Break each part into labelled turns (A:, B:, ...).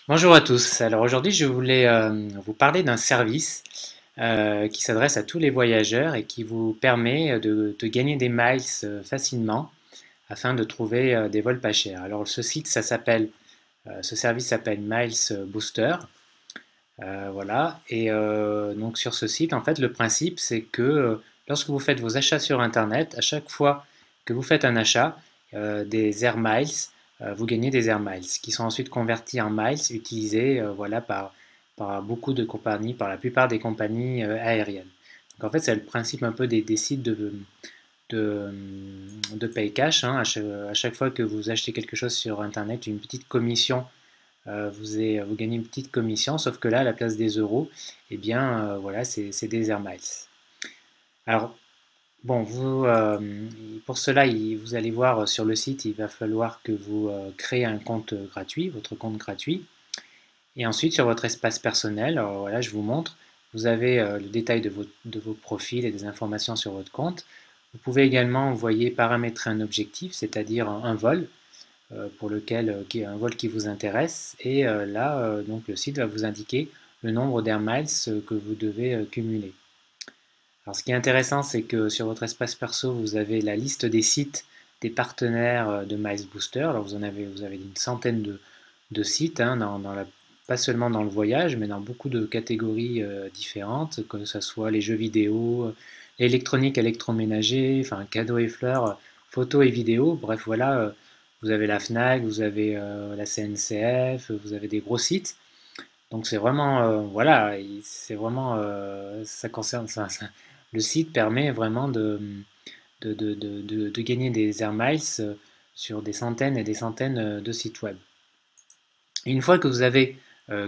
A: Bonjour à tous. Alors aujourd'hui, je voulais vous parler d'un service qui s'adresse à tous les voyageurs et qui vous permet de gagner des miles facilement afin de trouver des vols pas chers. Alors ce site, ce service s'appelle Miles Booster. Voilà. Et donc sur ce site, en fait, le principe, c'est que lorsque vous faites vos achats sur Internet, à chaque fois que vous faites un achat, des Air Miles, vous gagnez des Air Miles, qui sont ensuite convertis en miles, utilisés voilà, par beaucoup de compagnies, par la plupart des compagnies aériennes. Donc en fait, c'est le principe un peu des sites de, de pay cash, hein. À chaque fois que vous achetez quelque chose sur Internet, une petite commission vous gagnez une petite commission, sauf que là, à la place des euros, eh bien, voilà, c'est des Air Miles. Alors, bon, pour cela, vous allez voir sur le site, il va falloir que vous créez un compte gratuit, votre compte gratuit. Et ensuite, sur votre espace personnel, alors voilà, je vous montre, vous avez le détail de vos profils et des informations sur votre compte. Vous pouvez également, vous voyez, paramétrer un objectif, c'est-à-dire un vol pour lequel, qui est un vol qui vous intéresse. Et là, donc le site va vous indiquer le nombre d'air miles que vous devez cumuler. Alors, ce qui est intéressant, c'est que sur votre espace perso, vous avez la liste des sites des partenaires de Miles Booster. Alors, vous avez une centaine de sites, hein, pas seulement dans le voyage, mais dans beaucoup de catégories différentes, que ce soit les jeux vidéo, l'électronique, électroménager, enfin, cadeaux et fleurs, photos et vidéos. Bref, voilà, vous avez la Fnac, vous avez la CNCF, vous avez des gros sites. Donc c'est vraiment, voilà, c'est vraiment, ça concerne, le site permet vraiment de gagner des air miles sur des centaines et des centaines de sites web. Et une fois que vous avez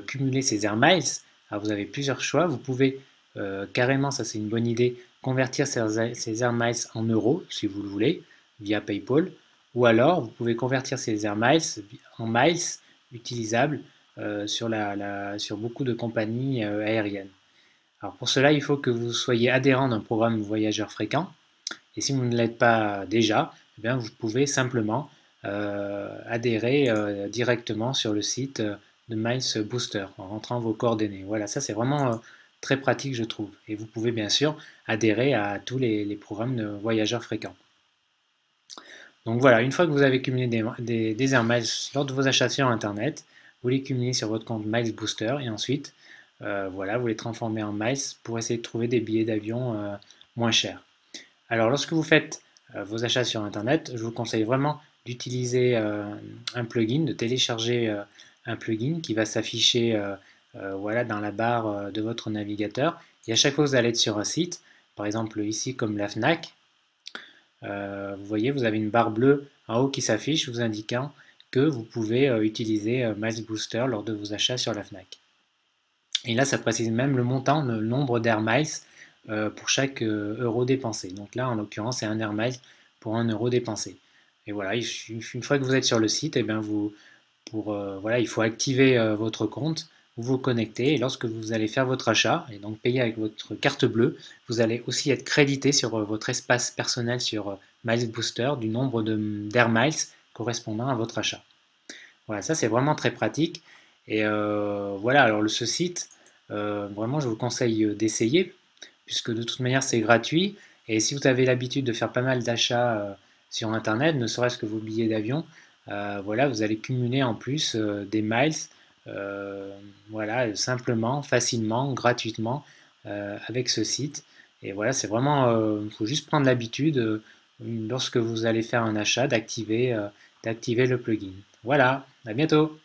A: cumulé ces air miles, alors vous avez plusieurs choix. Vous pouvez carrément, ça c'est une bonne idée, convertir ces air miles en euros, si vous le voulez, via PayPal. Ou alors, vous pouvez convertir ces air miles en miles utilisables sur beaucoup de compagnies aériennes. Alors pour cela, il faut que vous soyez adhérent d'un programme voyageur fréquent. Et si vous ne l'êtes pas déjà, eh bien, vous pouvez simplement adhérer directement sur le site de Miles Booster en rentrant vos coordonnées. Voilà, ça c'est vraiment très pratique, je trouve. Et vous pouvez bien sûr adhérer à tous les programmes de voyageurs fréquents. Donc voilà, une fois que vous avez cumulé des Air Miles lors de vos achats sur Internet, vous les cumulez sur votre compte Miles Booster et ensuite, voilà, vous les transformez en Miles pour essayer de trouver des billets d'avion moins chers. Alors, lorsque vous faites vos achats sur Internet, je vous conseille vraiment d'utiliser un plugin, de télécharger un plugin qui va s'afficher voilà, dans la barre de votre navigateur. Et à chaque fois que vous allez être sur un site, par exemple ici comme la FNAC, vous voyez, vous avez une barre bleue en haut qui s'affiche vous indiquant que vous pouvez utiliser Miles Booster lors de vos achats sur la FNAC. Et là, ça précise même le montant, le nombre d'Air Miles pour chaque euro dépensé. Donc là, en l'occurrence, c'est un Air Miles pour un euro dépensé. Et voilà, une fois que vous êtes sur le site, eh bien voilà, il faut activer votre compte, vous vous connectez et lorsque vous allez faire votre achat et donc payer avec votre carte bleue, vous allez aussi être crédité sur votre espace personnel sur Miles Booster du nombre d'Air Miles correspondant à votre achat. Voilà, ça c'est vraiment très pratique. Et voilà, alors ce site, vraiment je vous conseille d'essayer, puisque de toute manière c'est gratuit. Et si vous avez l'habitude de faire pas mal d'achats sur Internet, ne serait-ce que vos billets d'avion, voilà, vous allez cumuler en plus des miles, euh, voilà, simplement, facilement, gratuitement, avec ce site. Et voilà, c'est vraiment, il faut juste prendre l'habitude, lorsque vous allez faire un achat, d'activer le plugin. Voilà, à bientôt!